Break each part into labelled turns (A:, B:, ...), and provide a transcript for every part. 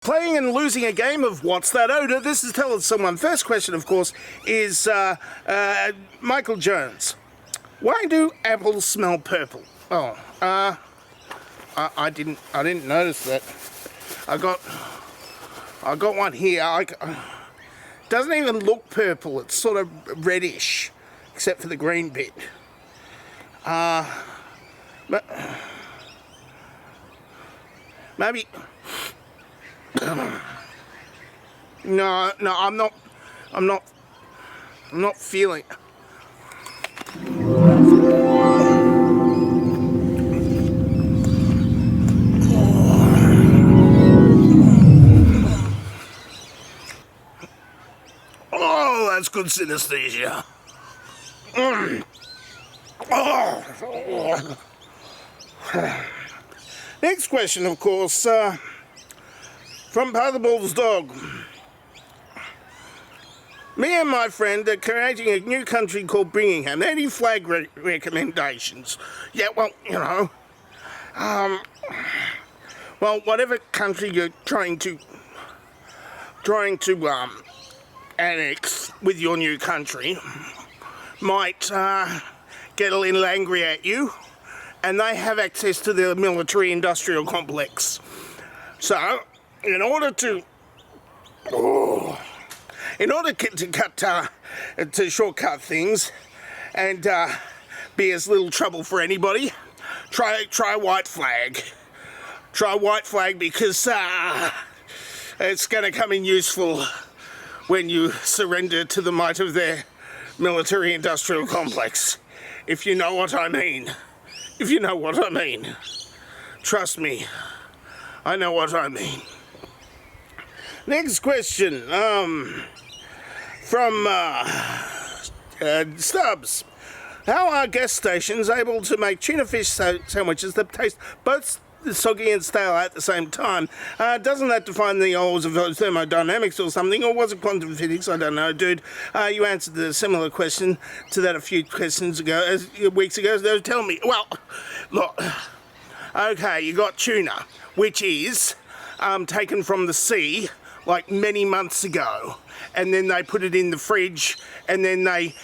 A: Playing and losing a game of What's That Odor? This is Telling Someone. First question, of course, is Michael Jones. Why do apples smell purple? Oh, I didn't notice that. I got one here. Doesn't even look purple. It's sort of reddish, except for the green bit. But maybe. No, I'm not feeling. Oh, that's good synesthesia. Oh. Next question, of course, from Bull's dog. Me and my friend are creating a new country called Birmingham. Any flag recommendations? Yeah, well, you know, well, whatever country you're trying to annex with your new country might get a little angry at you, and they have access to the military-industrial complex. So, in order to shortcut things and be as little trouble for anybody, try white flag. Try white flag because it's going to come in useful when you surrender to the might of their military-industrial complex. If you know what I mean. If you know what I mean. Trust me, I know what I mean. Next question, from Stubbs. How are gas stations able to make tuna fish sandwiches that taste both soggy and stale at the same time? Doesn't that define the laws of thermodynamics or something, or was it quantum physics? I don't know, dude. You answered a similar question to that a few weeks ago. So tell me. Well, look. Okay, you got tuna, which is taken from the sea like many months ago, and then they put it in the fridge, and then they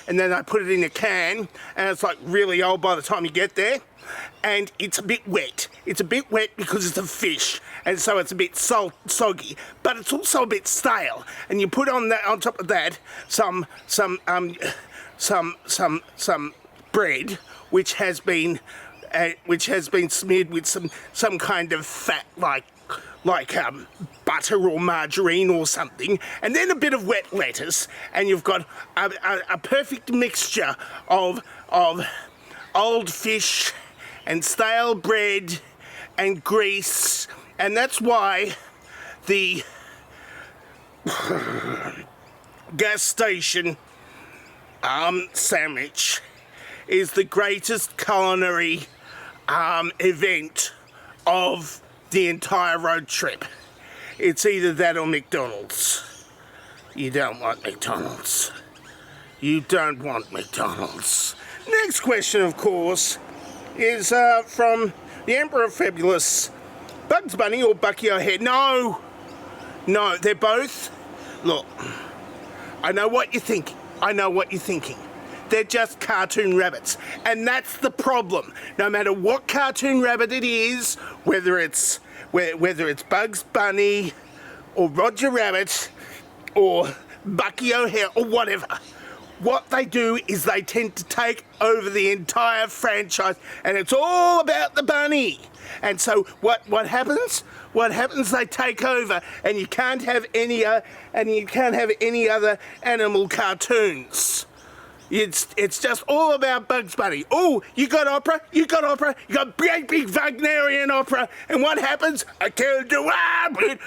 A: put it in a can, and it's like really old by the time you get there, and it's a bit wet. It's a bit wet because it's a fish, and so it's a bit soggy, but it's also a bit stale. And you put on top of that some bread which has been smeared with some kind of fat like butter or margarine or something, and then a bit of wet lettuce, and you've got a perfect mixture of old fish and stale bread and grease, and that's why the gas station sandwich is the greatest culinary event of the entire road trip. It's either that or McDonald's. You don't want McDonald's. You don't want McDonald's. Next question, of course, is from the Emperor Fabulous. Bugs Bunny or Bucky O'Hare? No, they're both. Look, I know what you're thinking. They're just cartoon rabbits, and that's the problem. No matter what cartoon rabbit it is, whether it's Bugs Bunny or Roger Rabbit or Bucky O'Hare or whatever, what they do is they tend to take over the entire franchise, and it's all about the bunny. And so what happens? What happens? They take over, and you can't have any other animal cartoons. It's just all about Bugs Bunny. Oh, you got opera, you got great big Wagnerian opera, and what happens? I killed the rabbit.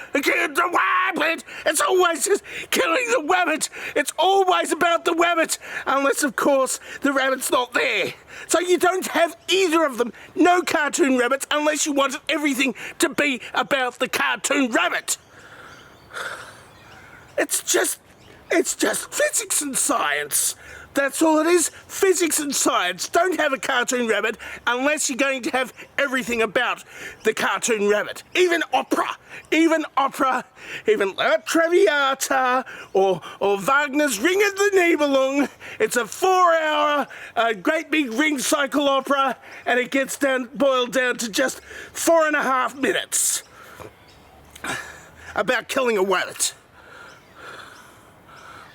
A: It's always just killing the rabbit. It's always about the rabbit, unless of course the rabbit's not there. So you don't have either of them. No cartoon rabbits unless you want everything to be about the cartoon rabbit. It's just physics and science. That's all it is. Physics and science. Don't have a cartoon rabbit unless you're going to have everything about the cartoon rabbit. Even opera, even La Traviata or Wagner's Ring of the Nibelung. It's a 4-hour, great big ring cycle opera, and it gets boiled down to just 4.5 minutes about killing a rabbit.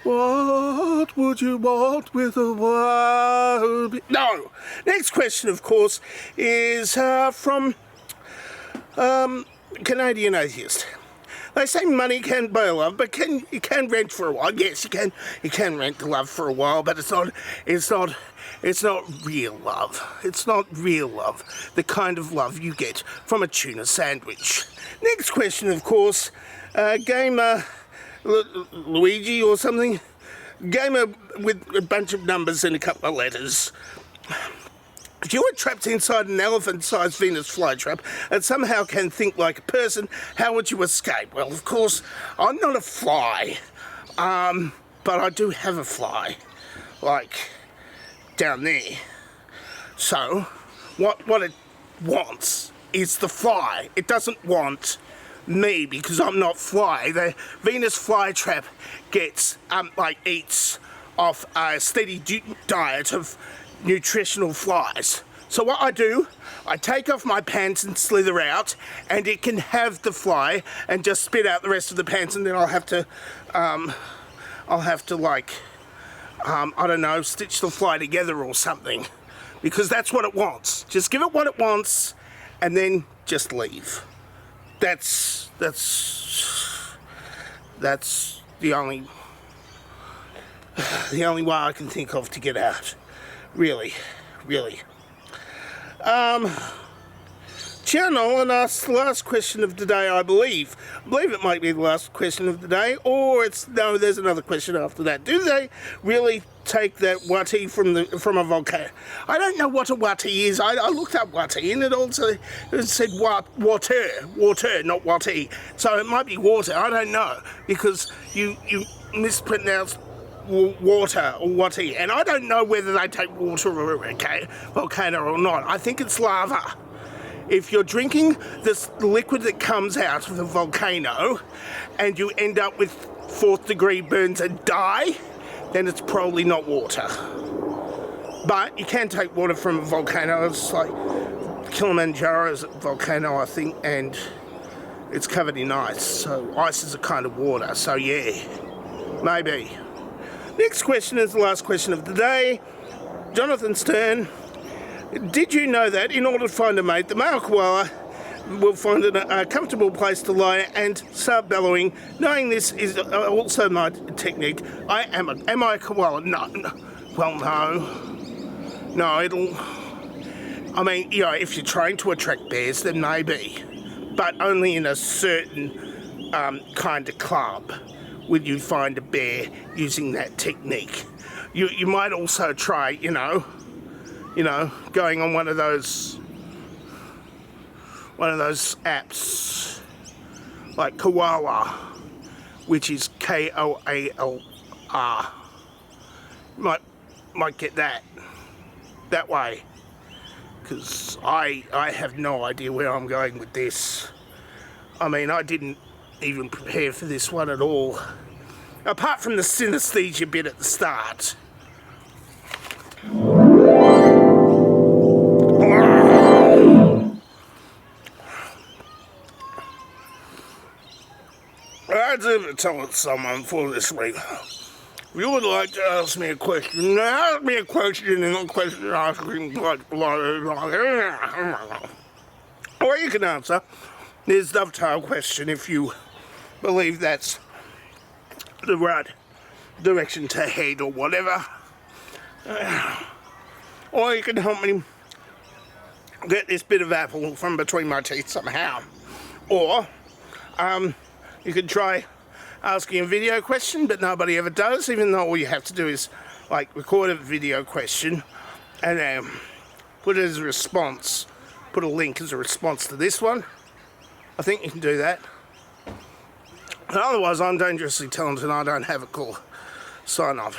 A: What would you want with a wild bee? No. Next question, of course, is from Canadian atheist. They say money can buy love, but you can rent for a while. Yes, you can. You can rent love for a while, but it's not real love. It's not real love. The kind of love you get from a tuna sandwich. Next question, of course, gamer Luigi or something. Gamer with a bunch of numbers and a couple of letters. If you were trapped inside an elephant-sized Venus flytrap and somehow can think like a person, how would you escape? Well, of course, I'm not a fly, but I do have a fly, like down there. So, what it wants is the fly. It doesn't want me because I'm not fly. The Venus flytrap gets eats off a steady diet of nutritional flies. So what I do, I take off my pants and slither out, and it can have the fly and just spit out the rest of the pants, and then I'll have to I don't know, stitch the fly together or something, because that's what it wants. Just give it what it wants, and then just leave. That's the only way I can think of to get out. Really. Nolan asked the last question of the day, I believe. I believe it might be the last question of the day, or there's another question after that. Do they really take that wati from a volcano? I don't know what a wati is. I looked up wati, and it said water, not wati. So it might be water. I don't know, because you mispronounced water or wati, and I don't know whether they take water or a volcano or not. I think it's lava. If you're drinking this liquid that comes out of the volcano and you end up with 4th degree burns and die, then it's probably not water. But you can take water from a volcano. It's like Kilimanjaro is a volcano, I think, and it's covered in ice. So ice is a kind of water. So yeah, maybe. Next question is the last question of the day. Jonathan Stern. Did you know that in order to find a mate, the male koala will find a comfortable place to lie and start bellowing? Knowing this is also my technique. Am I a koala? No. Well, no. I mean, if you're trained to attract bears, then maybe, but only in a certain kind of club would you find a bear using that technique. You might also try, going on one of those apps like Koala, which is Koalr. Might get that way, because I have no idea where I'm going with this. I mean, I didn't even prepare for this one at all, apart from the synesthesia bit at the start. I did tell someone for this week. If you would like to ask me a question, ask me a question and a question asking or you can answer this dovetail question if you believe that's the right direction to head or whatever. Or you can help me get this bit of apple from between my teeth somehow. Or you could try asking a video question, but nobody ever does, even though all you have to do is record a video question and then put it as a response, put a link as a response to this one. I think you can do that. And otherwise, I'm dangerously talented and I don't have a cool sign off.